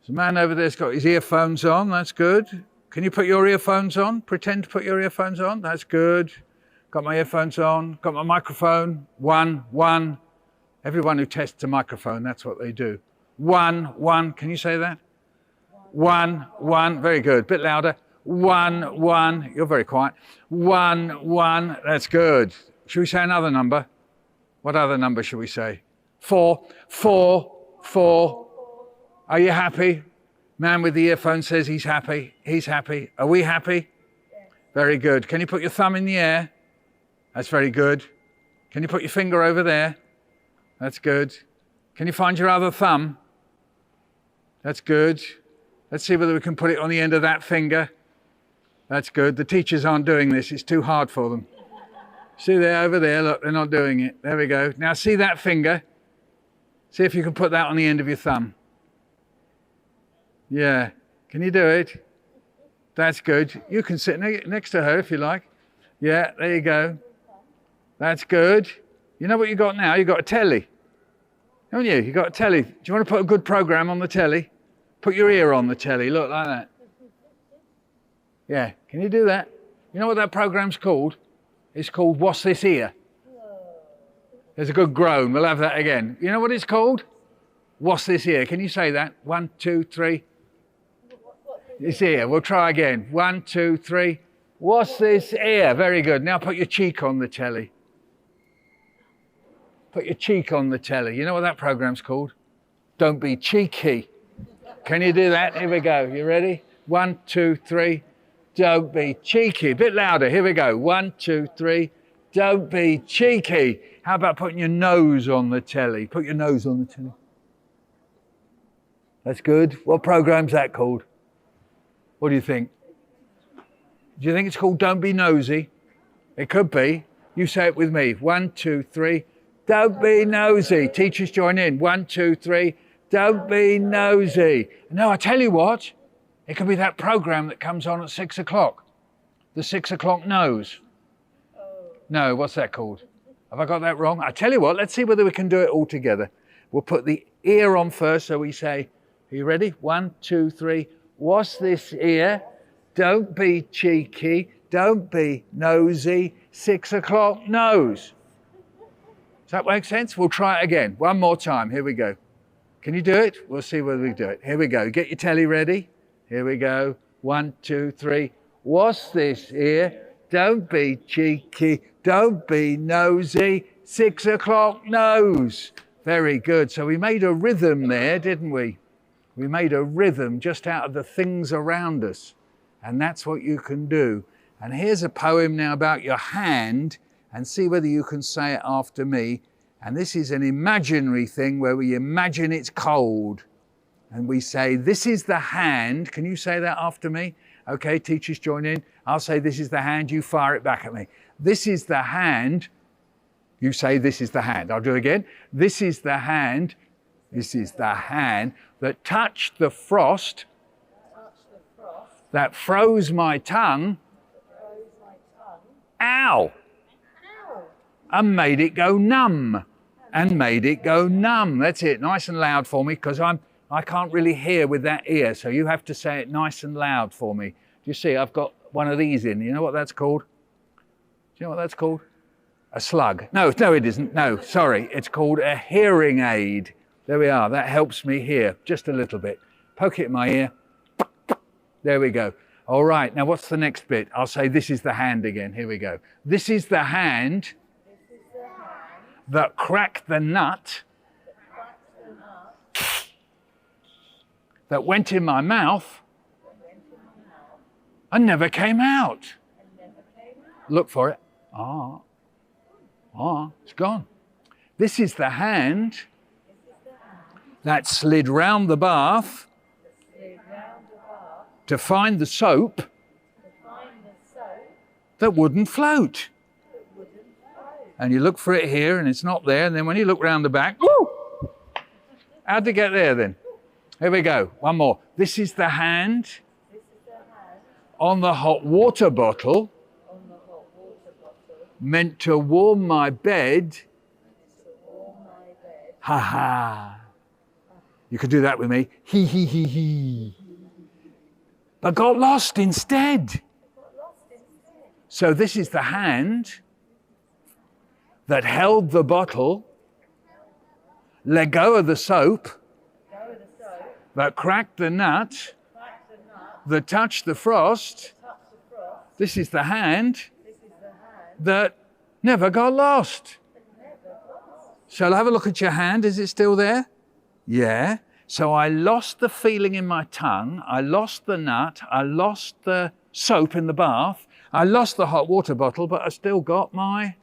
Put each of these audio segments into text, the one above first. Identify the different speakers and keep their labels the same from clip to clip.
Speaker 1: There's a man over there's got his earphones on. That's good. Can you put your earphones on? Pretend to put your earphones on. That's good. Got my earphones on. Got my microphone. One. Everyone who tests a microphone, that's what they do. One. Can you say that? One. Very good. Bit louder. One. You're very quiet. One. That's good. Should we say another number? What other number should we say? 4. Are you happy? Man with the earphone says he's happy. He's happy. Are we happy? Very good. Can you put your thumb in the air? That's very good. Can you put your finger over there? That's good. Can you find your other thumb? That's good. Let's see whether we can put it on the end of that finger. That's good. The teachers aren't doing this. It's too hard for them. See there, over there, look, they're not doing it. There we go. Now see that finger? See if you can put that on the end of your thumb. Yeah. Can you do it? That's good. You can sit next to her if you like. Yeah, there you go. That's good. You know what you got now? You got a telly. Haven't you? You got a telly. Do you want to put a good program on the telly? Put your ear on the telly. Look like that. Yeah. Can you do that? You know what that program's called? It's called What's This Ear? There's a good groan. We'll have that again. You know what it's called? What's this ear? Can you say that? 1, 2, 3. This ear. We'll try again. 1, 2, 3. What's this ear? Very good. Now put your cheek on the telly. Put your cheek on the telly. You know what that program's called? Don't Be Cheeky. Can you do that? Here we go. You ready? 1, 2, 3. Don't be cheeky. A bit louder. Here we go. 1, 2, 3. Don't be cheeky. How about putting your nose on the telly? Put your nose on the telly. That's good. What program's that called? What do you think? Do you think it's called Don't Be Nosy? It could be. You say it with me. 1, 2, 3. Don't be nosy. Teachers join in. 1, 2, 3. Don't be nosy. No, I tell you what. It could be that program that comes on at 6 o'clock. The 6 o'clock nose. No, what's that called? Have I got that wrong? I tell you what, let's see whether we can do it all together. We'll put the ear on first, so we say, are you ready? 1, 2, 3. What's this ear? Don't be cheeky. Don't be nosy. 6 o'clock nose. Does that make sense? We'll try it again. One more time. Here we go. Can you do it? We'll see whether we do it. Here we go. Get your telly ready. Here we go. 1, 2, 3. What's this ear? Don't be cheeky. Don't be nosy. 6 o'clock nose. Very good. So we made a rhythm there, didn't we? We made a rhythm just out of the things around us. And that's what you can do. And here's a poem now about your hand, and see whether you can say it after me. And this is an imaginary thing where we imagine it's cold. And we say, this is the hand. Can you say that after me? Okay, teachers join in. I'll say, this is the hand. You fire it back at me. This is the hand. You say, this is the hand. I'll do it again. This is the hand. This is the hand that touched the frost, that froze my tongue. Ow! And made it go numb. And made it go numb. That's it. Nice and loud for me, because I can't really hear with that ear, so you have to say it nice and loud for me. Do you see, I've got one of these in. You know what that's called? Do you know what that's called? A slug. No, it isn't. No, sorry. It's called a hearing aid. There we are. That helps me hear just a little bit. Poke it in my ear. There we go. All right, now what's the next bit? I'll say, this is the hand again. Here we go. This is the hand that cracked the nut that went in my mouth and never came out. Look for it. It's gone. This is the hand that slid round the bath to find the soap that wouldn't float. And you look for it here and it's not there, and then when you look round the back, woo! How'd it get there then? Here we go, one more. This is the hand on the hot water bottle meant to warm my bed. Ha ha. You could do that with me. He, he. But got lost instead. So this is the hand that held the bottle, let go of the soap, that cracked the nut, that touched the frost. This is the hand that never got lost. Shall I have a look at your hand? Is it still there? Yeah. So I lost the feeling in my tongue. I lost the nut. I lost the soap in the bath. I lost the hot water bottle, but I still got my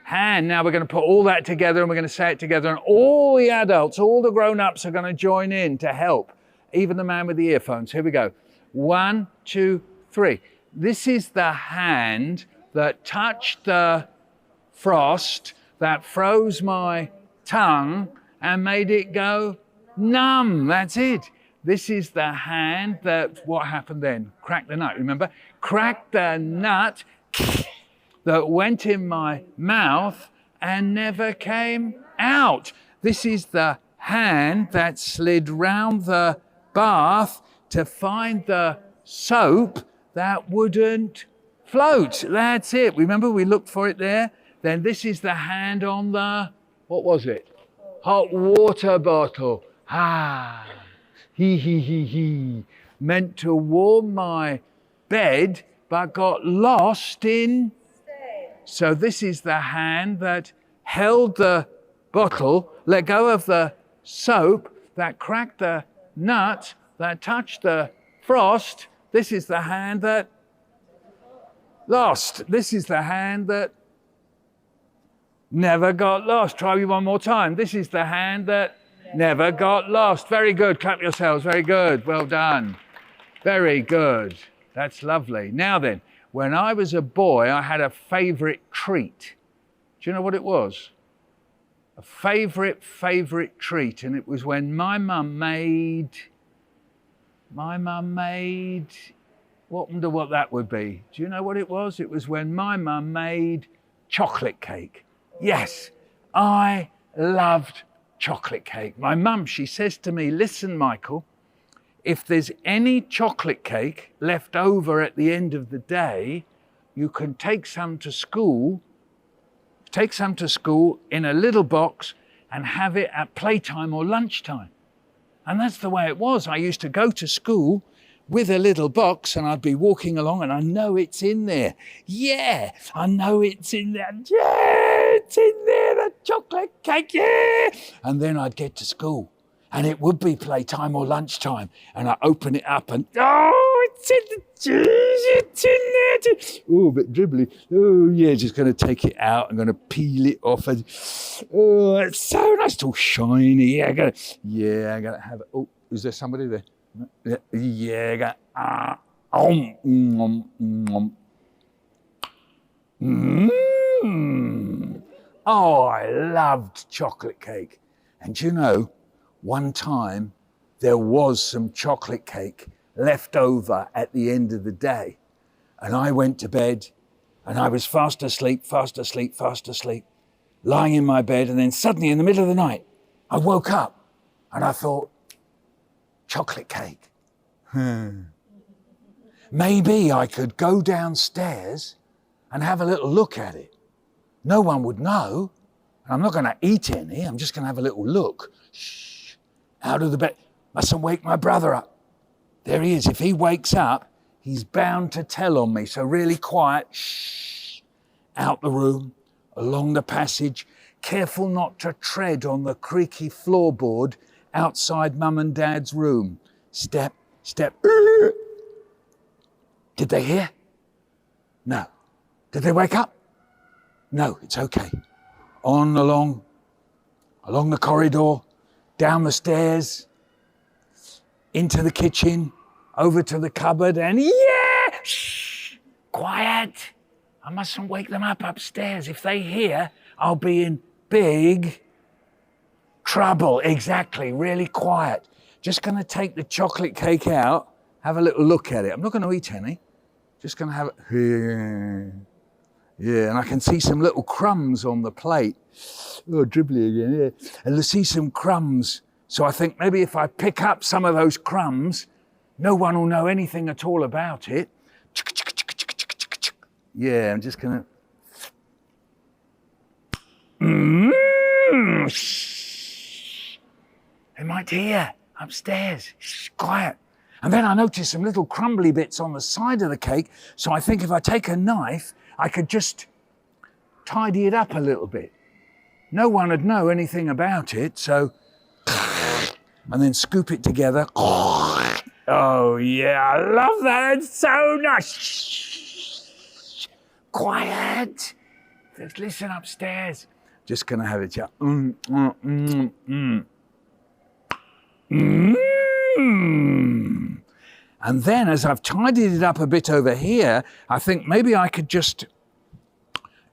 Speaker 1: hand. Now we're going to put all that together and we're going to say it together, and all the adults, all the grown-ups are going to join in to help. Even the man with the earphones. Here we go. 1, 2, 3. This is the hand that touched the frost, that froze my tongue and made it go numb. That's it. This is the hand that, what happened then? Cracked the nut, remember? Cracked the nut that went in my mouth and never came out. This is the hand that slid round the bath to find the soap that wouldn't float. That's it. Remember, we looked for it there. Then this is the hand on the, what was it? Hot water bottle. He. Meant to warm my bed, but got lost in. So this is the hand that held the bottle, let go of the soap, that cracked the nut, that touched the frost. This is the hand that lost. This is the hand that never got lost. Try me one more time. This is the hand that never got lost. Very good. Clap yourselves. Very good. Well done. Very good. That's lovely. Now then, when I was a boy, I had a favourite treat. Do you know what it was? A favourite treat. And it was when my mum made, wonder what that would be. Do you know what it was? It was when my mum made chocolate cake. Yes, I loved chocolate cake. My mum, she says to me, listen, Michael, if there's any chocolate cake left over at the end of the day, you can take some to school in a little box and have it at playtime or lunchtime. And that's the way it was. I used to go to school with a little box and I'd be walking along and I know it's in there. Yeah, I know it's in there. Yeah, it's in there, the chocolate cake, yeah. And then I'd get to school and it would be playtime or lunchtime and I open it up and, oh, it's in the cheese, it's in there. Oh, a bit dribbly. Oh, yeah, just going to take it out. I'm going to peel it off. And, oh, it's so nice. It's all shiny. Yeah, I'm going to have it. Oh, is there somebody there? Yeah, Oh, I loved chocolate cake. And you know, one time there was some chocolate cake left over at the end of the day. And I went to bed and I was fast asleep, lying in my bed. And then suddenly in the middle of the night, I woke up and I thought, chocolate cake. Maybe I could go downstairs and have a little look at it. No one would know. I'm not going to eat any. I'm just going to have a little look. Shh. Out of the bed. Mustn't wake my brother up. There he is. If he wakes up, he's bound to tell on me. So really quiet. Shh. Out the room, along the passage. Careful not to tread on the creaky floorboard outside Mum and Dad's room. Step. Did they hear? No. Did they wake up? No, it's okay. On along the corridor, down the stairs, into the kitchen, over to the cupboard, and yeah! Shh! Quiet! I mustn't wake them up upstairs. If they hear, I'll be in big trouble. Exactly, really quiet. Just going to take the chocolate cake out, have a little look at it. I'm not going to eat any. Just going to have it here. Yeah, and I can see some little crumbs on the plate. Oh, dribbly again, yeah. And I see some crumbs So I think maybe if I pick up some of those crumbs, no one will know anything at all about it. Yeah, I'm just gonna. They might hear upstairs. Shh, quiet. And then I noticed some little crumbly bits on the side of the cake. So I think if I take a knife, I could just tidy it up a little bit. No one would know anything about it. So, and then scoop it together. Oh yeah, I love that. It's so nice. Quiet. Let's listen upstairs. Just gonna have it chat. And then as I've tidied it up a bit over here, I think maybe I could just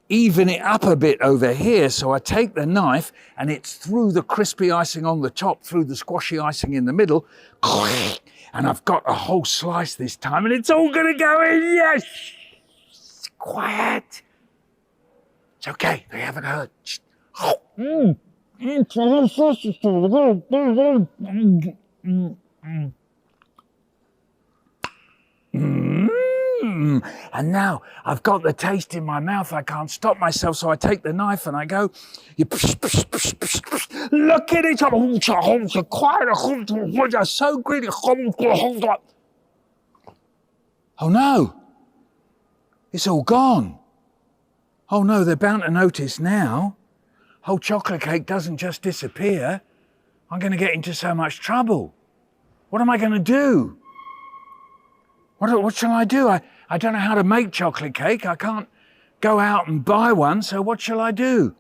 Speaker 1: even it up a bit over here. So I take the knife and it's through the crispy icing on the top, through the squashy icing in the middle. And I've got a whole slice this time and it's all gonna go in, yes! Quiet. It's okay, they haven't heard. And now I've got the taste in my mouth. I can't stop myself, so I take the knife and I go, look at it, so greedy. Oh no, it's all gone. Oh no, they're bound to notice now. Whole chocolate cake doesn't just disappear. I'm going to get into so much trouble. What am I going to do? What shall I do? I don't know how to make chocolate cake. I can't go out and buy one, so what shall I do?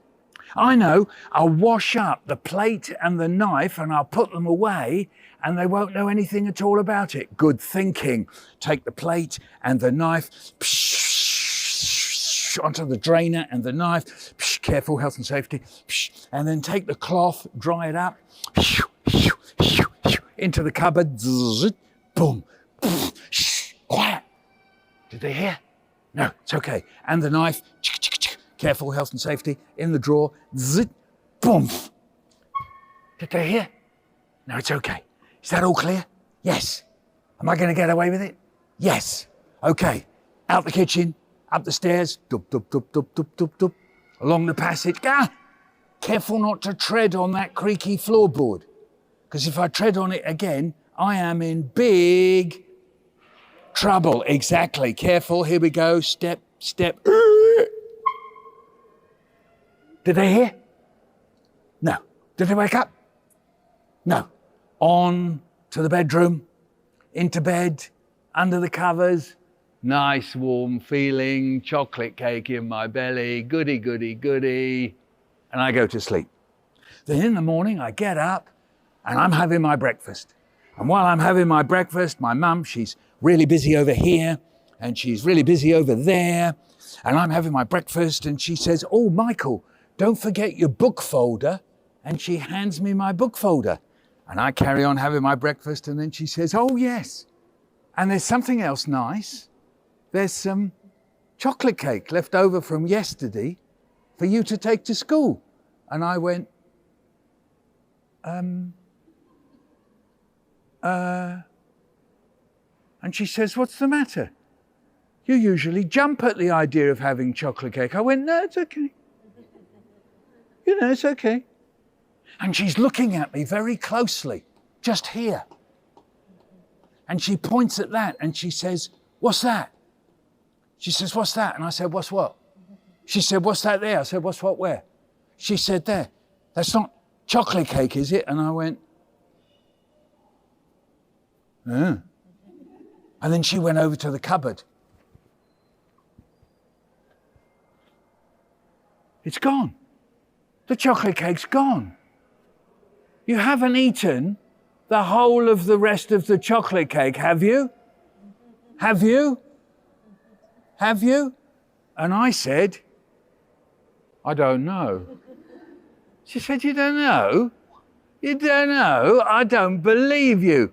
Speaker 1: I know, I'll wash up the plate and the knife and I'll put them away and they won't know anything at all about it. Good thinking. Take the plate and the knife, onto the drainer and the knife, careful, health and safety, and then take the cloth, dry it up, into the cupboard, boom, quiet. Did they hear? No, it's okay. And the knife, careful, health and safety, in the drawer, boom. Did they hear? No, it's okay. Is that all clear? Yes. Am I going to get away with it? Yes. Okay. Out the kitchen, up the stairs, along the passage. Careful not to tread on that creaky floorboard. Because if I tread on it again, I am in big trouble. Exactly. Careful. Here we go. Step, step. Did they hear? No. Did they wake up? No. On to the bedroom, into bed, under the covers. Nice warm feeling, chocolate cake in my belly, goody, goody, goody. And I go to sleep. Then in the morning I get up and I'm having my breakfast. And while I'm having my breakfast, my mum, she's really busy over here and she's really busy over there. And I'm having my breakfast and she says, oh, Michael, don't forget your book folder. And she hands me my book folder. And I carry on having my breakfast and then she says, oh, yes. And there's something else nice. There's some chocolate cake left over from yesterday for you to take to school. And I went, and she says, what's the matter? You usually jump at the idea of having chocolate cake. I went, no, it's okay. You know, it's okay. And she's looking at me very closely, just here. And she points at that and she says, what's that? She says, what's that? And I said, what's what? She said, what's that there? I said, what's what where? She said, there. That's not chocolate cake, is it? And I went, And then she went over to the cupboard. It's gone. The chocolate cake's gone. You haven't eaten the whole of the rest of the chocolate cake, have you? Have you? Have you? And I said, I don't know. She said, you don't know? You don't know? I don't believe you.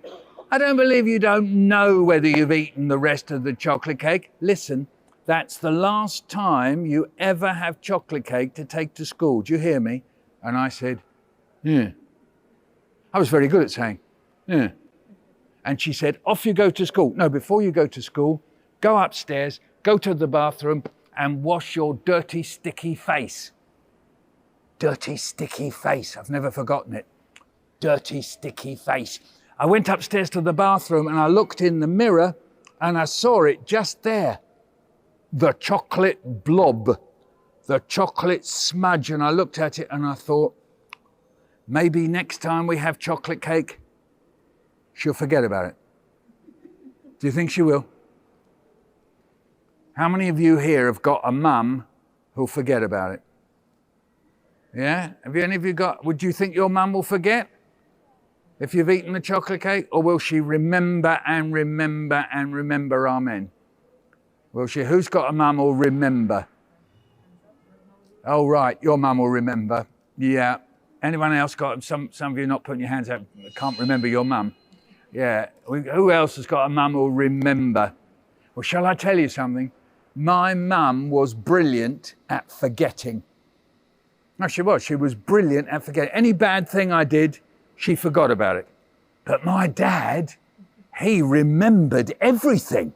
Speaker 1: I don't believe you don't know whether you've eaten the rest of the chocolate cake. Listen, that's the last time you ever have chocolate cake to take to school. Do you hear me? And I said, yeah. I was very good at saying, yeah. And she said, off you go to school. No, before you go to school, go upstairs, go to the bathroom and wash your dirty, sticky face. Dirty, sticky face. I've never forgotten it. Dirty, sticky face. I went upstairs to the bathroom and I looked in the mirror and I saw it just there. The chocolate blob, the chocolate smudge. And I looked at it and I thought, maybe next time we have chocolate cake, she'll forget about it. Do you think she will? How many of you here have got a mum who'll forget about it? Yeah? Have any of you got, would you think your mum will forget if you've eaten the chocolate cake? Or will she remember and remember and remember? Amen. Will she? Who's got a mum who'll remember? Oh, right, your mum will remember. Yeah. Anyone else got, some of you not putting your hands up, can't remember your mum. Yeah. Who else has got a mum who'll remember? Well, shall I tell you something? My mum was brilliant at forgetting. No, she was. She was brilliant at forgetting. Any bad thing I did, she forgot about it. But my dad, he remembered everything.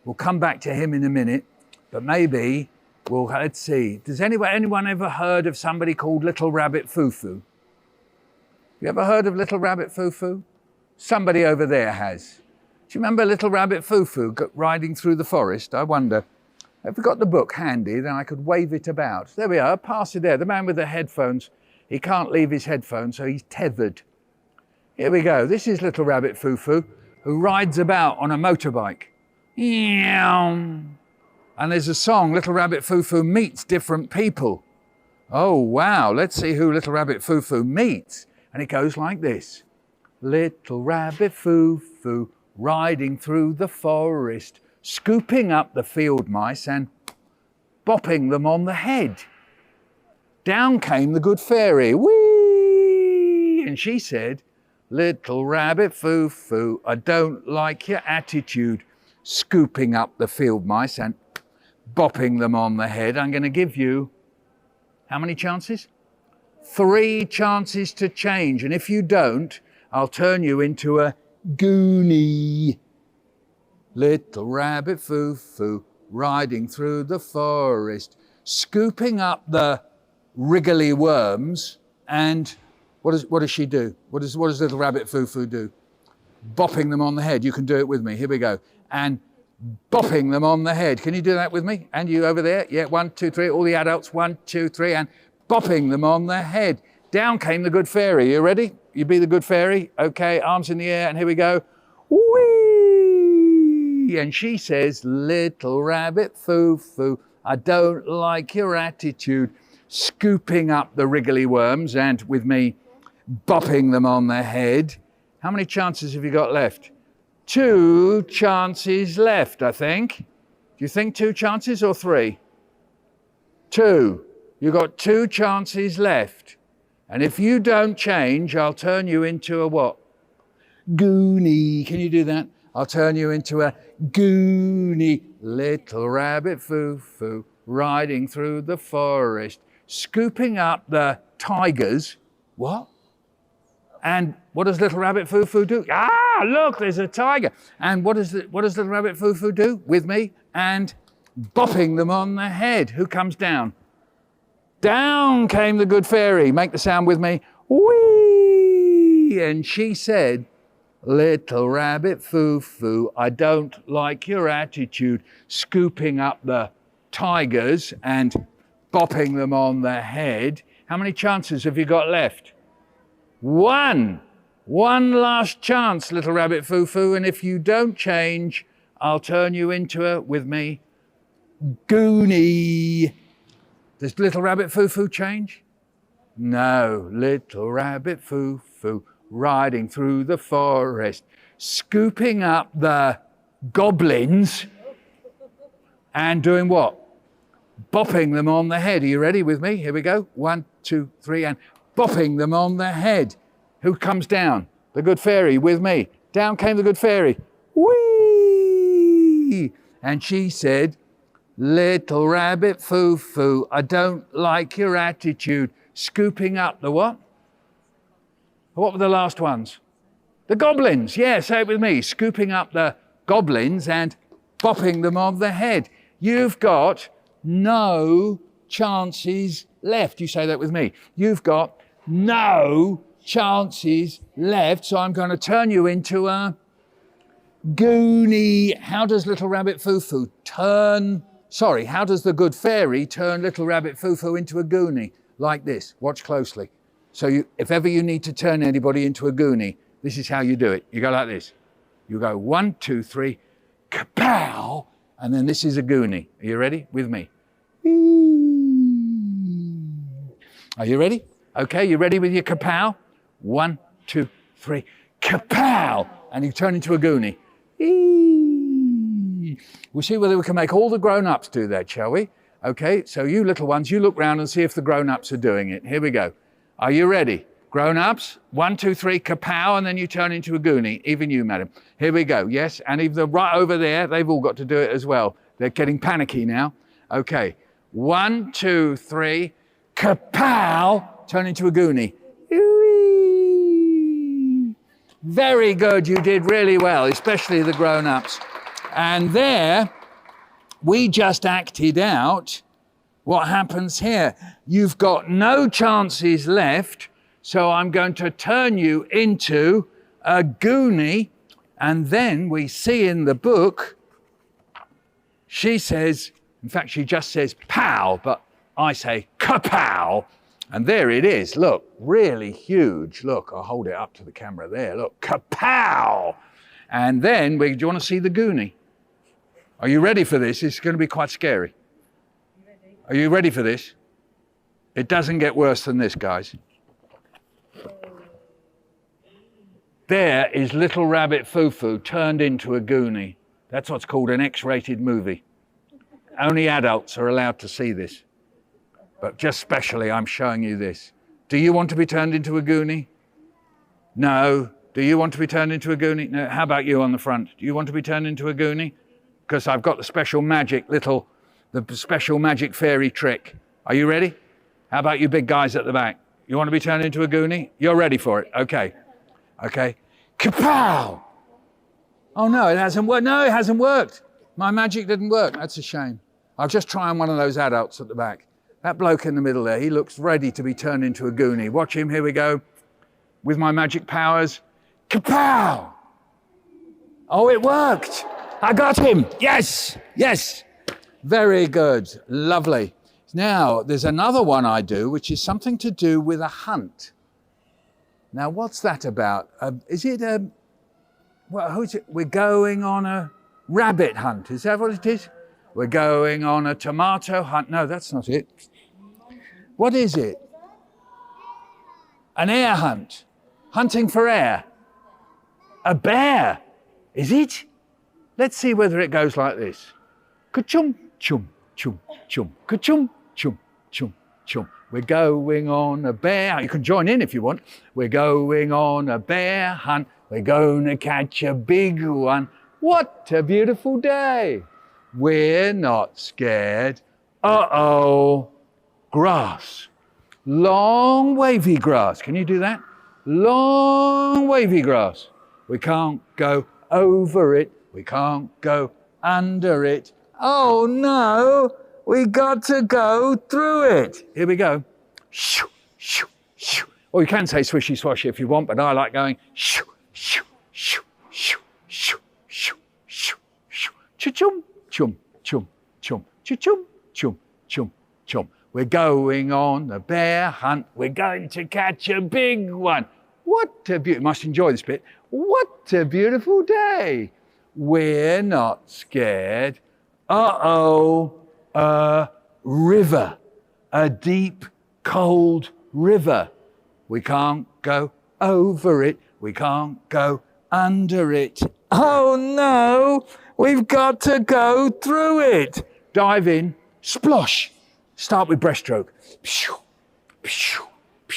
Speaker 1: We'll come back to him in a minute, but maybe let's see. Does anyone ever heard of somebody called Little Rabbit Foo Foo? You ever heard of Little Rabbit Foo Foo? Somebody over there has. Do you remember Little Rabbit Foo Foo riding through the forest? I wonder. Have you got the book handy? Then I could wave it about. There we are, pass it there. The man with the headphones, he can't leave his headphones, so he's tethered. Here we go. This is Little Rabbit Foo Foo, who rides about on a motorbike. And there's a song, Little Rabbit Foo Foo meets different people. Oh, wow. Let's see who Little Rabbit Foo Foo meets. And it goes like this. Little Rabbit Foo Foo riding through the forest, scooping up the field mice and bopping them on the head. Down came the good fairy, whee! And she said, Little Rabbit Foo Foo, I don't like your attitude, scooping up the field mice and bopping them on the head. I'm going to give you, how many chances? 3 chances to change. And if you don't, I'll turn you into a goonie. Little Rabbit Foo Foo riding through the forest, scooping up the wriggly worms. And what does she do? What does Little Rabbit Foo Foo do? Bopping them on the head. You can do it with me. Here we go. And bopping them on the head. Can you do that with me? And you over there? Yeah, 1, 2, 3. All the adults. 1, 2, 3. And bopping them on the head. Down came the good fairy. You ready? You be the good fairy? Okay, arms in the air. And here we go. Whee! And she says, Little Rabbit Foo Foo, I don't like your attitude, scooping up the wriggly worms and with me bopping them on the head. How many chances have you got left? 2 chances left, I think. Do you think 2 chances or 3? 2. You've got 2 chances left. And if you don't change, I'll turn you into a what? Goonie. Can you do that? I'll turn you into a goonie. Little Rabbit Foo Foo riding through the forest, scooping up the tigers. What? And what does Little Rabbit Foo Foo do? Ah, look, there's a tiger. And what does Little Rabbit Foo Foo do with me? And bopping them on the head. Who comes down? Down came the good fairy. Make the sound with me. Whee! And she said, Little Rabbit Foo Foo, I don't like your attitude, scooping up the tigers and bopping them on the head. How many chances have you got left? 1. 1 last chance, Little Rabbit Foo Foo, and if you don't change, I'll turn you into a, with me, goonie. Does Little Rabbit Foo Foo change? No. Little Rabbit Foo Foo riding through the forest, scooping up the goblins and doing what? Bopping them on the head. Are you ready with me? Here we go. 1, 2, 3, and bopping them on the head. Who comes down? The good fairy with me. Down came the good fairy. Whee! And she said, Little Rabbit Foo Foo, I don't like your attitude, scooping up the what? What were the last ones? The goblins. Yeah, say it with me. Scooping up the goblins and bopping them on the head. You've got no chances left. You say that with me. You've got no chances left. So I'm going to turn you into a goonie. How does little Rabbit Foo Foo how does the good fairy turn little Rabbit Foo Foo into a goonie? Like this. Watch closely. So if ever you need to turn anybody into a goonie, this is how you do it. You go like this. You go 1, 2, 3, kapow, and then this is a goonie. Are you ready? With me. Are you ready? Okay, you ready with your kapow? 1, 2, 3, kapow, and you turn into a goonie. We'll see whether we can make all the grown-ups do that, shall we? Okay, so you little ones, you look round and see if the grown-ups are doing it. Here we go. Are you ready? Grown-ups, 1, 2, 3, kapow, and then you turn into a goonie. Even you, madam. Here we go. Yes, and even right over there, they've all got to do it as well. They're getting panicky now. Okay, 1, 2, 3, kapow, turn into a goonie. Very good, you did really well, especially the grown-ups. And there, we just acted out what happens here. You've got no chances left, so I'm going to turn you into a goonie, and then we see in the book, she says, in fact, she just says pow, but I say kapow, and there it is. Look, really huge. Look, I'll hold it up to the camera there. Look, kapow. And then, do you want to see the goonie? Are you ready for this? It's going to be quite scary. Are you ready for this? It doesn't get worse than this, guys. There is little Rabbit Foo Foo turned into a goonie. That's what's called an X-rated movie. Only adults are allowed to see this. But just specially, I'm showing you this. Do you want to be turned into a goonie? No. Do you want to be turned into a goonie? No. How about you on the front? Do you want to be turned into a goonie? Because I've got the special magic fairy trick. Are you ready? How about you big guys at the back? You want to be turned into a goonie? You're ready for it. Okay. Okay. Kapow! Oh no, it hasn't worked. No, it hasn't worked. My magic didn't work. That's a shame. I'll just try on one of those adults at the back. That bloke in the middle there, he looks ready to be turned into a goonie. Watch him, here we go. With my magic powers. Kapow! Oh, it worked. I got him. Yes, yes. Very good, lovely. Now, there's another one I do, which is something to do with a hunt. Now, what's that about? Is it who's it? We're going on a rabbit hunt. Is that what it is? We're going on a tomato hunt. No, that's not it. What is it? An air hunt. Hunting for air. A bear. Is it? Let's see whether it goes like this. Ka-chum, chum, chum, chum. Ka-chum, chum, chum, chum. We're going on a bear. You can join in if you want. We're going on a bear hunt. We're going to catch a big one. What a beautiful day. We're not scared. Uh-oh. Grass. Long wavy grass. Can you do that? Long wavy grass. We can't go over it. We can't go under it. Oh no, we got to go through it. Here we go. Shoo, shoo, shoo. Or you can say swishy swashy if you want, but I like going shoo, shoo, shoo, shoo, shoo, shoo, shoo, shoo. Chum, chum, chum, chum, chum, chum, chum, chum. We're going on a bear hunt. We're going to catch a big one. What a beautiful, must enjoy this bit. What a beautiful day. We're not scared. Uh-oh, a river, a deep, cold river. We can't go over it. We can't go under it. Oh no, we've got to go through it. Dive in, splosh. Start with breaststroke.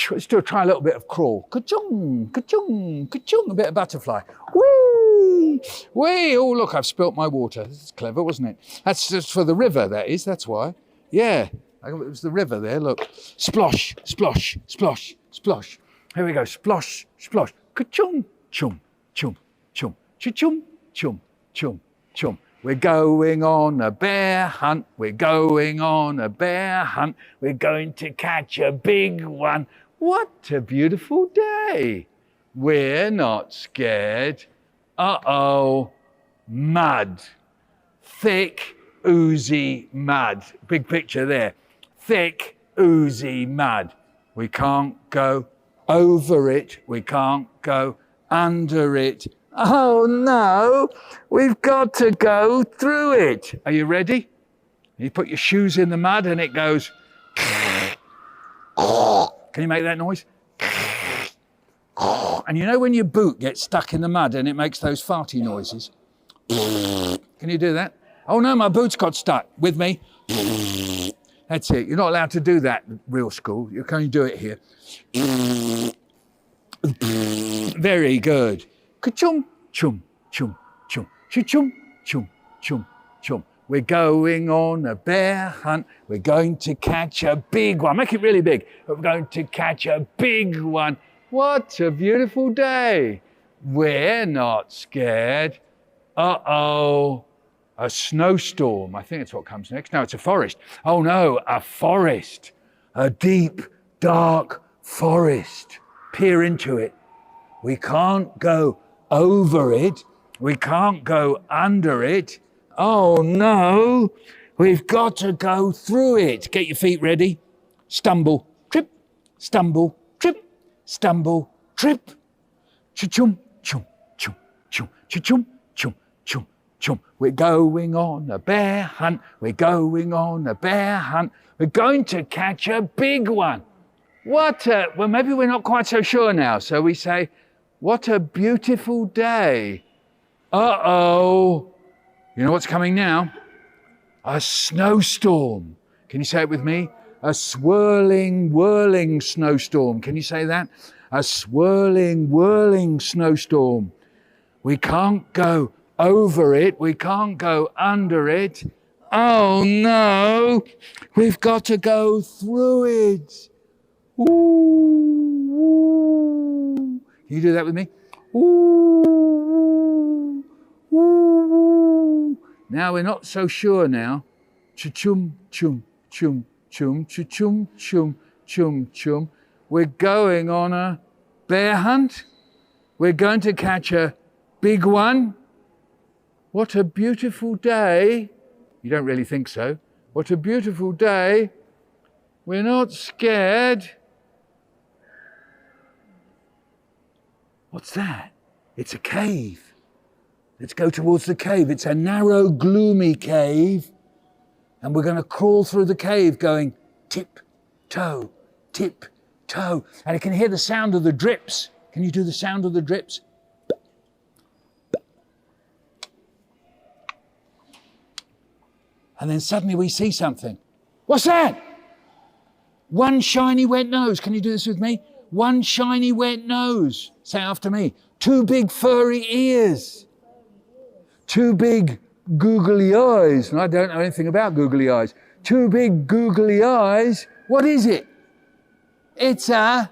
Speaker 1: Let's try a little bit of crawl. Ka-chung, ka-chung, ka-chung, a bit of butterfly. Whee! Whee! Oh, look, I've spilt my water. That's clever, wasn't it? That's just for the river, that is, that's why. Yeah, it was the river there, look. Splosh, splosh, splosh, splosh. Here we go. Splosh, splosh. Ka-chum, chum, chum, chum. Cha-chum, chum, chum, chum. We're going on a bear hunt. We're going on a bear hunt. We're going to catch a big one. What a beautiful day. We're not scared. Uh-oh. Mud. Thick, oozy mud. Big picture there. Thick, oozy mud. We can't go over it. We can't go under it. Oh no, we've got to go through it. Are you ready? You put your shoes in the mud and it goes. Can you make that noise? And you know when your boot gets stuck in the mud and it makes those farty noises? Can you do that? Oh no, my boot's got stuck. With me? That's it. You're not allowed to do that at real school. You can only do it here. Very good. Ka-chum, chum, chum, chum, chum, chum, chum, chum. We're going on a bear hunt. We're going to catch a big one. Make it really big. We're going to catch a big one. What a beautiful day. We're not scared. Uh-oh. A snowstorm. I think that's what comes next. No, it's a forest. Oh no, a forest. A deep, dark forest. Peer into it. We can't go over it. We can't go under it. Oh no, we've got to go through it. Get your feet ready. Stumble, trip, stumble, trip, stumble, trip. Cha-chum, chum, chum, chum, cha-chum, chum, chum, chum. We're going on a bear hunt. We're going on a bear hunt. We're going to catch a big one. Well, maybe we're not quite so sure now. So we say, what a beautiful day. Uh-oh. You know what's coming now? A snowstorm. Can you say it with me? A swirling, whirling snowstorm. Can you say that? A swirling, whirling snowstorm. We can't go over it. We can't go under it. Oh no, we've got to go through it. Ooh, ooh. Can you do that with me? Ooh, ooh, ooh. Now we're not so sure now. Cha-chum, chum, chum, chum, cha-chum, chum, chum, chum. We're going on a bear hunt. We're going to catch a big one. What a beautiful day. You don't really think so. What a beautiful day. We're not scared. What's that? It's a cave. Let's go towards the cave. It's a narrow, gloomy cave. And we're going to crawl through the cave going tip, toe, tip, toe. And I can hear the sound of the drips. Can you do the sound of the drips? And then suddenly we see something. What's that? One shiny wet nose. Can you do this with me? One shiny wet nose. Say it after me. Two big furry ears. Two big googly eyes. And I don't know anything about googly eyes. Two big googly eyes. What is it? It's a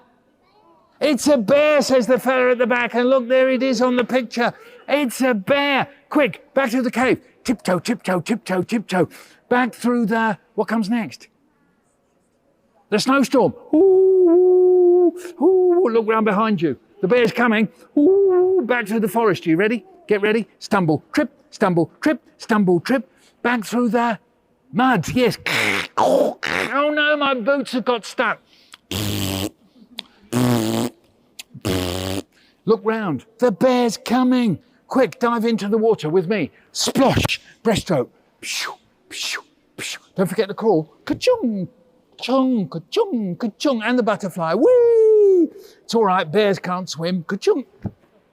Speaker 1: bear, says the fella at the back. And look, there it is on the picture. It's a bear. Quick, back to the cave. Tiptoe, tiptoe, tiptoe, tiptoe. Back through what comes next? The snowstorm. Ooh, ooh, look round behind you. The bear's coming. Ooh, back through the forest. Are you ready? Get ready. Stumble, trip, stumble, trip, stumble, trip. Back through the mud. Yes. Oh no, my boots have got stuck. Look round. The bear's coming. Quick, dive into the water with me. Splosh, breaststroke. Don't forget to crawl. Ka-chung, chung, ka-chung, ka-chung. And the butterfly. Whee! It's all right, bears can't swim. Ka-chung.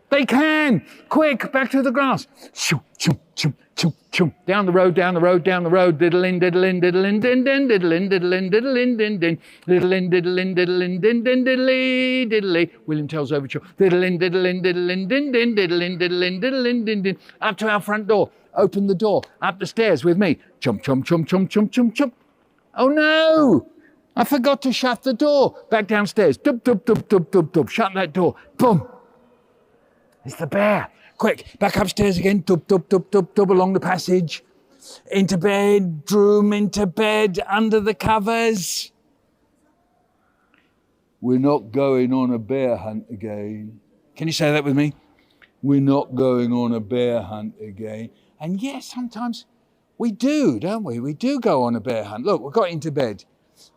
Speaker 1: They can. Quick, back to the grass. Shoo, chum, chum, chum, chum. Down the road, down the road, down the road. Diddle-in, diddle-in, diddle-in, din-din, diddle-in, diddle-in, diddle-in, din-din. Diddle-in, diddle-in, diddle-in, din-din, diddle-lee, diddle-lee. William Tell's Overture. Diddle-in, diddle-in, diddle-in, din-din, diddle-in, diddle-in, diddle-in, din-din. Up to our front door. Open the door. Up the stairs with me. Chum, chum, chum, chum, chum, chum, chum. Oh no! I forgot to shut the door. Back downstairs. Dub, dub, dub, dub, dub, dub. Shut that door. Boom. It's the bear. Quick, back upstairs again. Dub, dub, dub, dub, dub, along the passage. Into bedroom, into bed, under the covers. We're not going on a bear hunt again. Can you say that with me? We're not going on a bear hunt again. And yes, sometimes we do, don't we? We do go on a bear hunt. Look, we got into bed.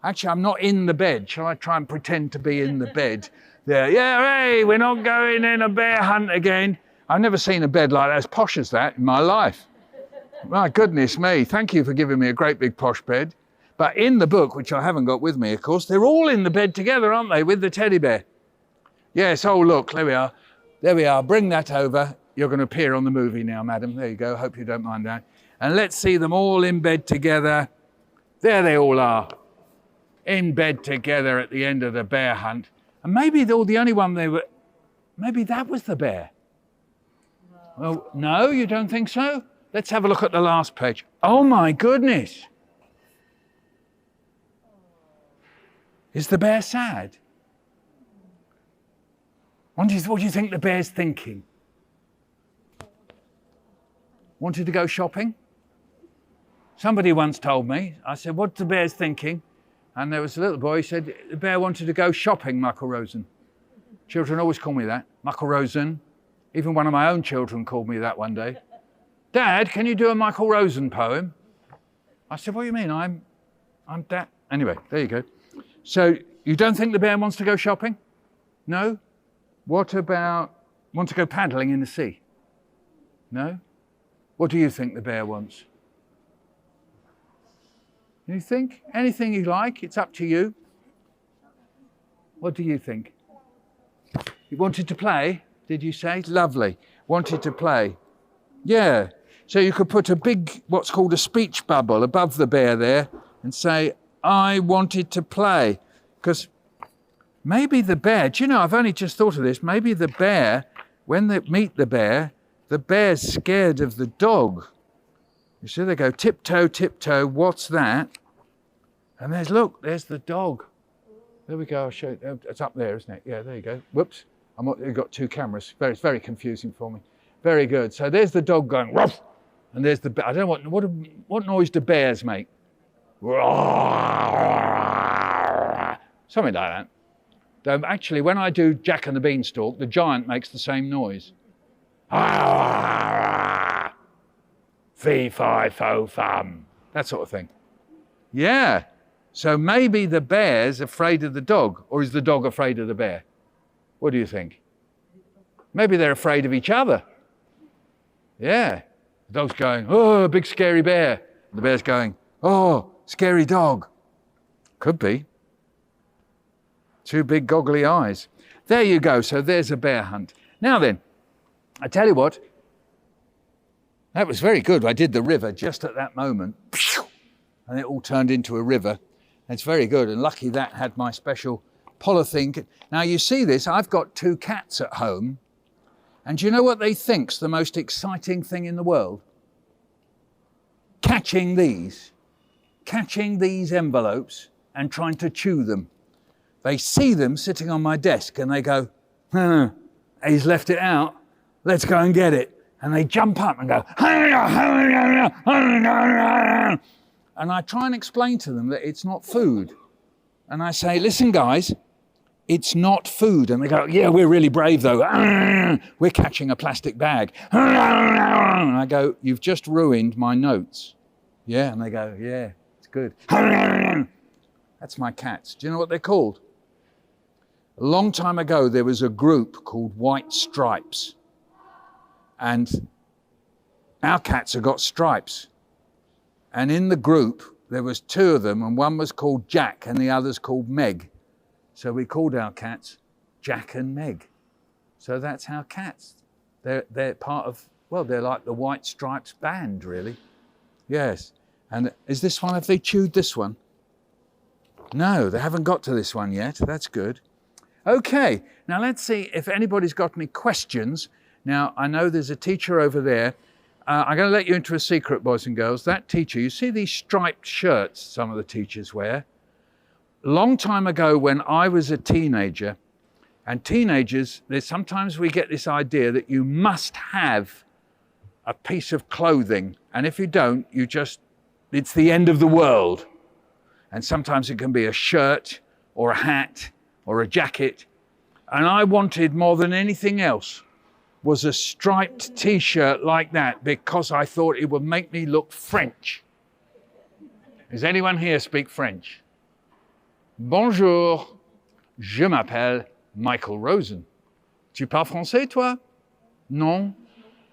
Speaker 1: Actually, I'm not in the bed. Shall I try and pretend to be in the bed? There, yeah, hey, we're not going in a bear hunt again. I've never seen a bed like that, as posh as that in my life. My goodness me, thank you for giving me a great big posh bed. But in the book, which I haven't got with me, of course, they're all in the bed together, aren't they, with the teddy bear? Yes, oh look, there we are. There we are, bring that over. You're going to appear on the movie now, madam. There you go, hope you don't mind that. And let's see them all in bed together. There they all are, in bed together at the end of the bear hunt. And maybe they're the only one they were, maybe that was the bear. Well, no, you don't think so? Let's have a look at the last page. Oh my goodness. Is the bear sad? What do you think the bear's thinking? Wanted to go shopping? Somebody once told me, I said, what's the bear's thinking? And there was a little boy, he said, the bear wanted to go shopping, Michael Rosen. Children always call me that, Michael Rosen. Even one of my own children called me that one day. Dad, can you do a Michael Rosen poem? I said, what do you mean? I'm Dad. Anyway, there you go. So you don't think the bear wants to go shopping? No? What about want to go paddling in the sea? No? What do you think the bear wants? You think? Anything you like, it's up to you. What do you think? You wanted to play, did you say? Lovely. Wanted to play. Yeah. So you could put a big, what's called a speech bubble above the bear there and say, I wanted to play. Because maybe the bear, do you know, I've only just thought of this, maybe the bear, when they meet the bear's scared of the dog. You see, they go tiptoe, tiptoe, what's that? And there's the dog. There we go, I'll show you. It's up there, isn't it? Yeah, there you go. Whoops, you've got two cameras. It's very confusing for me. Very good. So there's the dog going, ruff, and there's the, I don't know, what noise do bears make? Something like that. Though actually, when I do Jack and the Beanstalk, the giant makes the same noise. Fee, fi, fo, fum. That sort of thing. Yeah. So maybe the bear's afraid of the dog, or is the dog afraid of the bear? What do you think? Maybe they're afraid of each other. Yeah. The dog's going, oh, big scary bear. The bear's going, oh, scary dog. Could be. Two big goggly eyes. There you go. So there's a bear hunt. Now then, I tell you what, that was very good. I did the river just at that moment. And it all turned into a river. It's very good. And lucky that had my special polythene. Now you see this, I've got two cats at home. And do you know what they think's the most exciting thing in the world? Catching these envelopes and trying to chew them. They see them sitting on my desk and they go, he's left it out, let's go and get it. And they jump up and go, and I try and explain to them that it's not food. And I say, listen guys, it's not food. And they go, yeah, we're really brave though. We're catching a plastic bag. And I go, you've just ruined my notes. Yeah, and they go, yeah, it's good. That's my cats. Do you know what they're called? A long time ago, there was a group called White Stripes. And our cats have got stripes. And in the group, there was two of them, and one was called Jack and the other's called Meg. So we called our cats Jack and Meg. So that's our cats. They're part of, well, they're like the White Stripes band, really. Yes. And is this one, have they chewed this one? No, they haven't got to this one yet. That's good. Okay, now let's see if anybody's got any questions. Now, I know there's a teacher over there. I'm going to let you into a secret, boys and girls. That teacher, you see these striped shirts some of the teachers wear? long time ago when I was a teenager, and teenagers, sometimes we get this idea that you must have a piece of clothing, and if you don't, it's the end of the world. And sometimes it can be a shirt or a hat or a jacket. And I wanted more than anything else was a striped t-shirt like that because I thought it would make me look French. Does anyone here speak French? Bonjour, je m'appelle Michael Rosen. Tu parles français, toi? Non?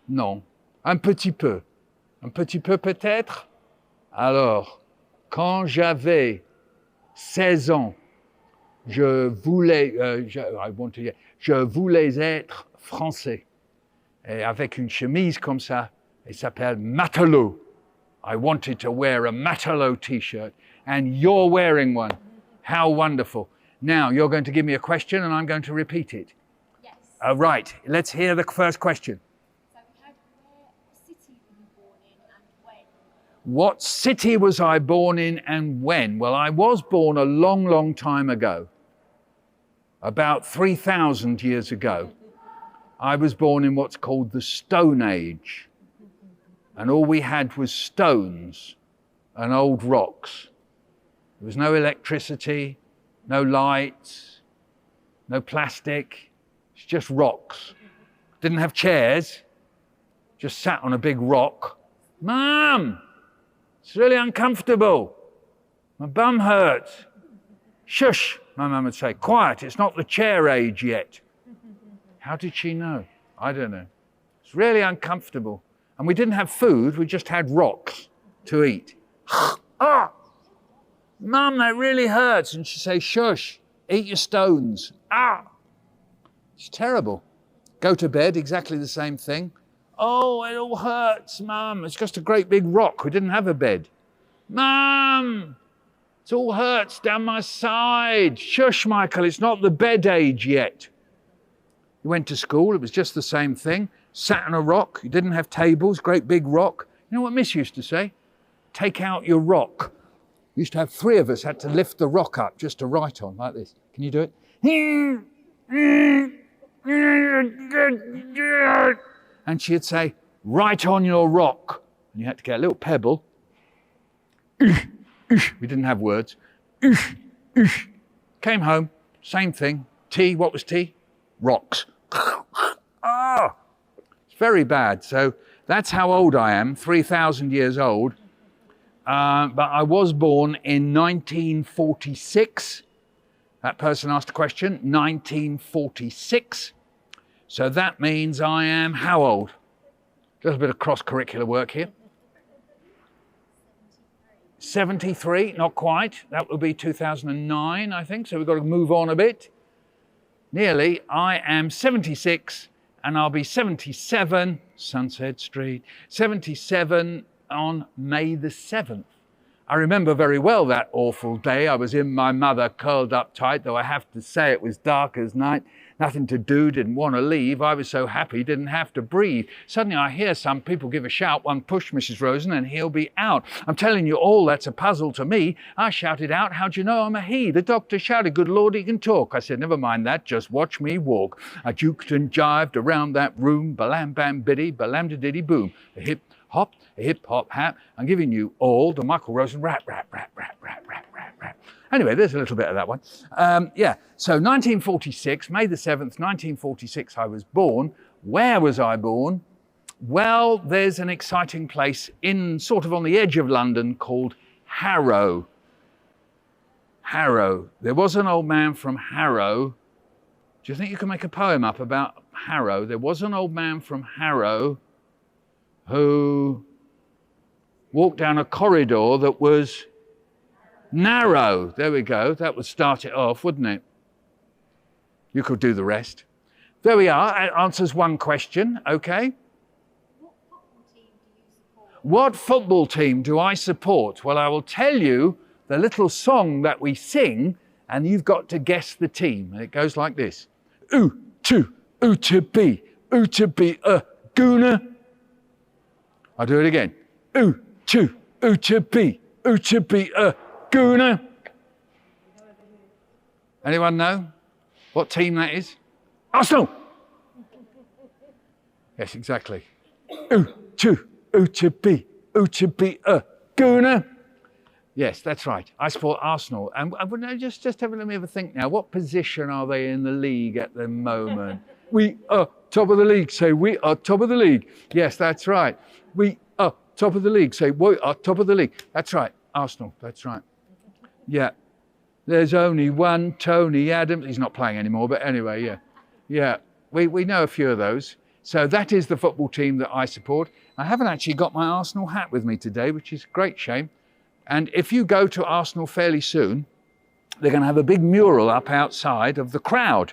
Speaker 1: Non. Un petit peu. Un petit peu peut-être? Alors, quand j'avais 16 ans, je voulais être français. Et avec une chemise comme ça, il s'appelle matelot. I wanted to wear a matelot t-shirt, and you're wearing one. How wonderful. Now, you're going to give me a question, and I'm going to repeat it.
Speaker 2: Yes.
Speaker 1: Right, let's hear the first question.
Speaker 2: So we had, where city were you born in and when?
Speaker 1: What city was I born in and when? Well, I was born a long, long time ago. About 3,000 years ago. I was born in what's called the Stone Age. And all we had was stones and old rocks. There was no electricity, no lights, no plastic. It's just rocks. Didn't have chairs, just sat on a big rock. Mum, it's really uncomfortable. My bum hurts. Shush, my mum would say. Quiet, it's not the chair age yet. How did she know? I don't know. It's really uncomfortable. And we didn't have food, we just had rocks to eat. Ah! Mum, that really hurts. And she'd say, shush, eat your stones. Ah! It's terrible. Go to bed, exactly the same thing. Oh, it all hurts, Mum. It's just a great big rock. We didn't have a bed. Mum, it all hurts down my side. Shush, Michael, it's not the bed age yet. You went to school, it was just the same thing. Sat on a rock, you didn't have tables, great big rock. You know what Miss used to say? Take out your rock. We used to have 3 of us, had to lift the rock up just to write on, like this. Can you do it? And she'd say, write on your rock. And you had to get a little pebble. We didn't have words. Came home, same thing. Tea, what was tea? Rocks. Ah, it's very bad. So that's how old I am, 3,000 years old. But I was born in 1946. That person asked a question, 1946. So that means I am how old? Just a bit of cross-curricular work here. 73, not quite. That will be 2009, I think. So we've got to move on a bit. Nearly. I am 76 and I'll be 77, Sunset Street, 77 on May the 7th. I remember very well that awful day. I was in my mother, curled up tight, though I have to say it was dark as night. Nothing to do, didn't want to leave. I was so happy, didn't have to breathe. Suddenly I hear some people give a shout, one push, Mrs. Rosen, and he'll be out. I'm telling you all, that's a puzzle to me. I shouted out, how do you know I'm a he? The doctor shouted, good Lord, he can talk. I said, never mind that, just watch me walk. I juked and jived around that room, balam bam biddy, balam da diddy boom. A hip hop, a hip hop hap. I'm giving you all the Michael Rosen rap, rap, rap, rap, rap, rap, rap, rap. Anyway, there's a little bit of that one. So 1946, May the 7th, 1946, I was born. Where was I born? Well, there's an exciting place in sort of on the edge of London called Harrow. Harrow. There was an old man from Harrow. Do you think you can make a poem up about Harrow? There was an old man from Harrow who walked down a corridor that was narrow. There we go. That would start it off, wouldn't it? You could do the rest. There we are. It answers one question. Okay.
Speaker 2: What football team do you support?
Speaker 1: What football team do I support? Well, I will tell you the little song that we sing, and you've got to guess the team. And it goes like this. Ooh, to be, a gooner. I'll do it again. Ooh, to be, a gooner. Anyone know what team that is? Arsenal! Yes, exactly. Uchabi, Guna. Yes, that's right. I support Arsenal. And just have a let me have a think now. What position are they in the league at the moment? We are top of the league. Say, we are top of the league. Yes, that's right. We are top of the league. Say, we are top of the league. That's right. Arsenal. That's right. Yeah. There's only one Tony Adams. He's not playing anymore, but anyway, yeah. Yeah. We know a few of those. So that is the football team that I support. I haven't actually got my Arsenal hat with me today, which is a great shame. And if you go to Arsenal fairly soon, they're going to have a big mural up outside of the crowd.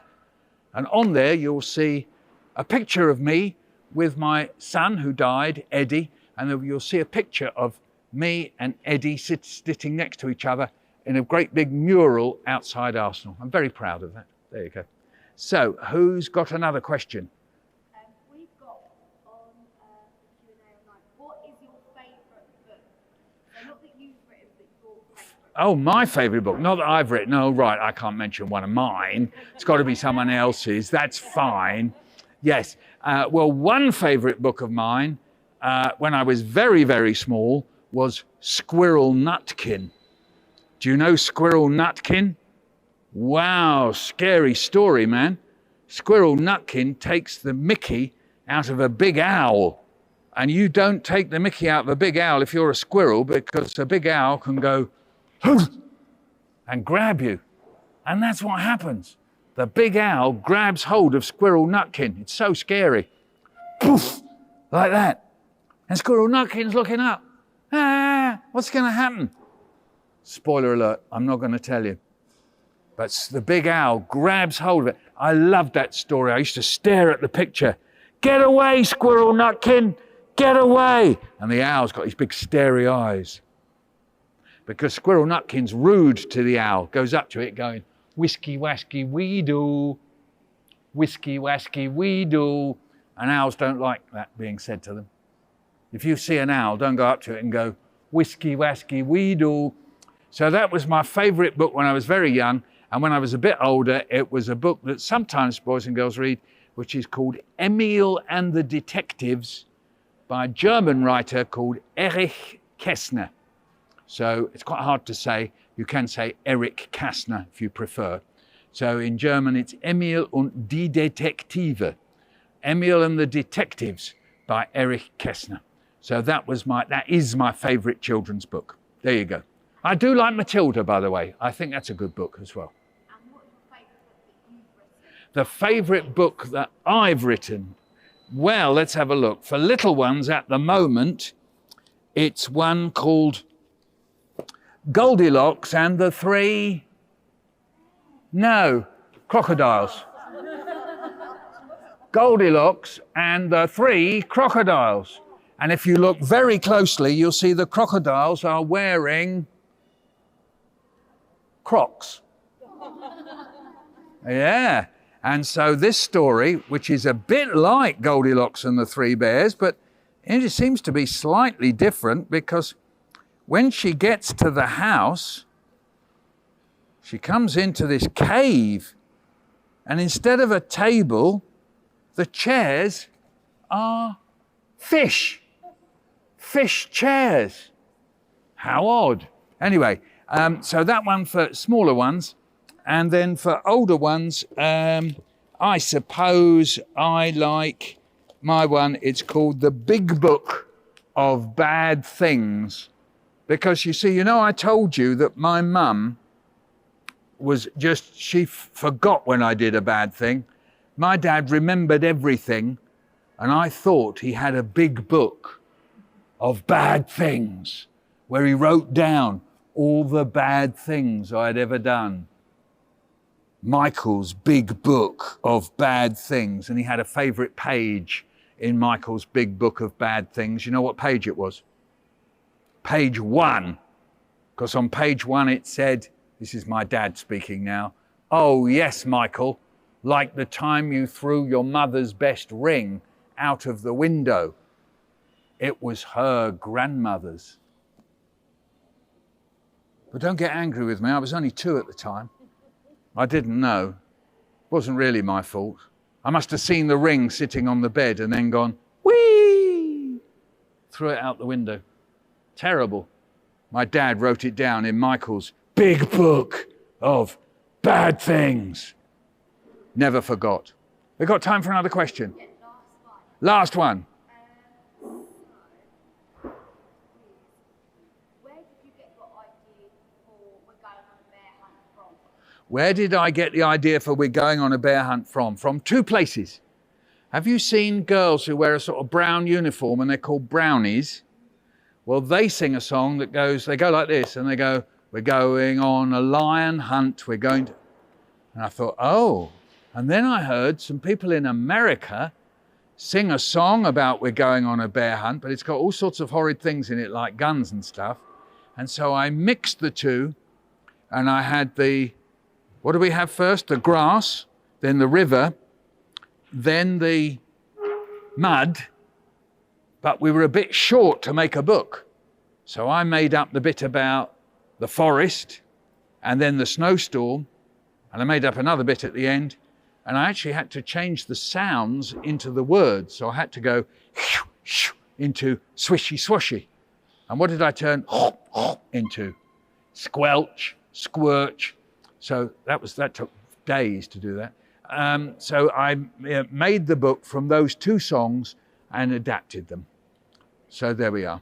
Speaker 1: And on there, you'll see a picture of me with my son who died, Eddie. And then you'll see a picture of me and Eddie sitting next to each other in a great big mural outside Arsenal. I'm very proud of that. There you go. So who's got another question?
Speaker 2: We've got on the Q&A online, what is your favourite book? So not that you've written, but your favourite.
Speaker 1: Oh, my favourite book. Not that I've written. Oh, right, I can't mention one of mine. It's got to be someone else's. That's fine. Yes. Well, one favourite book of mine, when I was very, very small, was Squirrel Nutkin. Do you know Squirrel Nutkin? Wow, scary story, man. Squirrel Nutkin takes the Mickey out of a big owl. And you don't take the Mickey out of a big owl if you're a squirrel, because a big owl can go and grab you. And that's what happens. The big owl grabs hold of Squirrel Nutkin. It's so scary. Poof, like that. And Squirrel Nutkin's looking up. What's going to happen? Spoiler alert, I'm not going to tell you. But the big owl grabs hold of it. I loved that story. I used to stare at the picture. Get away, Squirrel Nutkin, get away. And the owl's got these big starey eyes. Because Squirrel Nutkin's rude to the owl, goes up to it going, whiskey, wasky, wee do. Whiskey, wasky, wee do. And owls don't like that being said to them. If you see an owl, don't go up to it and go, whiskey, wasky, wee do. So that was my favourite book when I was very young. And when I was a bit older, it was a book that sometimes boys and girls read, which is called Emil and the Detectives by a German writer called Erich Kästner. So it's quite hard to say. You can say Erich Kästner if you prefer. So in German, it's Emil und die Detektive. Emil and the Detectives by Erich Kästner. So that is my favourite children's book. There you go. I do like Matilda, by the way. I think that's a good book as well.
Speaker 2: And what's your favourite book that you've written?
Speaker 1: The favourite book that I've written? Well, let's have a look. For little ones at the moment, it's one called Goldilocks and the Three... No, Crocodiles. Goldilocks and the Three Crocodiles. And if you look very closely, you'll see the crocodiles are wearing Crocs. Yeah. And so this story, which is a bit like Goldilocks and the Three Bears, but it seems to be slightly different, because when she gets to the house, she comes into this cave, and instead of a table, the chairs are fish. Fish chairs. How odd. Anyway, so that one for smaller ones. And then for older ones, I suppose I like my one. It's called The Big Book of Bad Things. Because you see, I told you that my mum was she forgot when I did a bad thing. My dad remembered everything, and I thought he had a big book of bad things where he wrote down all the bad things I'd ever done. Michael's big book of bad things. And he had a favourite page in Michael's big book of bad things. You know what page it was? Page 1. Because on page 1 it said, this is my dad speaking now, "Oh yes, Michael, like the time you threw your mother's best ring out of the window. It was her grandmother's." But don't get angry with me, I was only 2 at the time. I didn't know. Wasn't really my fault. I must have seen the ring sitting on the bed and then gone, whee! Threw it out the window. Terrible. My dad wrote it down in Michael's big book of bad things. Never forgot. We've got time for another question.
Speaker 2: Yeah,
Speaker 1: Last
Speaker 2: last one.
Speaker 1: one.
Speaker 2: Where did you get your idea for We're Going on a Bear Hunt from?
Speaker 1: Where did I get the idea for We're Going on a Bear Hunt from? From two places. Have you seen girls who wear a sort of brown uniform and they're called brownies? Well, they sing a song that goes, they go like this, and they go, we're going on a lion hunt, we're going to... And I thought, oh. And then I heard some people in America sing a song about we're going on a bear hunt, but it's got all sorts of horrid things in it, like guns and stuff. And so I mixed the two, and I had the, what do we have first? The grass, then the river, then the mud, but we were a bit short to make a book. So I made up the bit about the forest and then the snowstorm, and I made up another bit at the end, and I actually had to change the sounds into the words. So I had to go into swishy swashy. And what did I turn into? Squelch, squirch. So that took days to do that. So I made the book from those two songs and adapted them. So there we are.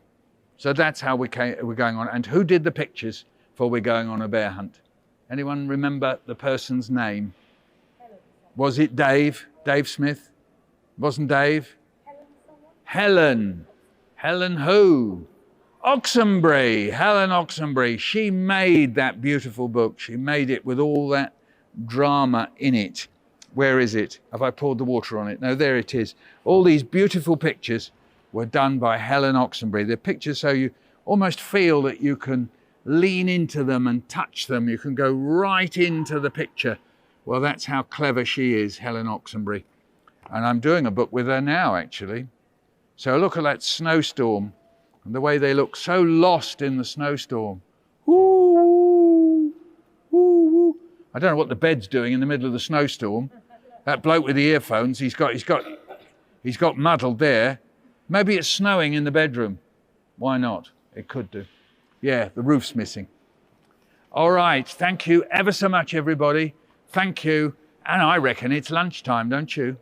Speaker 1: So that's how we're going on. And who did the pictures for We're Going on a Bear Hunt? Anyone remember the person's name? Was it Dave? Dave Smith? Wasn't Dave? Helen. Helen who? Oxenbury. Helen Oxenbury. She made that beautiful book. She made it with all that drama in it. Where is it? Have I poured the water on it? No, there it is. All these beautiful pictures were done by Helen Oxenbury. They're pictures so you almost feel that you can lean into them and touch them. You can go right into the picture. Well, that's how clever she is, Helen Oxenbury. And I'm doing a book with her now, actually. So look at that snowstorm and the way they look so lost in the snowstorm. Ooh, ooh, ooh. I don't know what the bed's doing in the middle of the snowstorm. That bloke with the earphones, he's got muddled there. Maybe it's snowing in the bedroom. Why not? It could do. Yeah, the roof's missing. All right, thank you ever so much, everybody. Thank you. And I reckon it's lunchtime, don't you?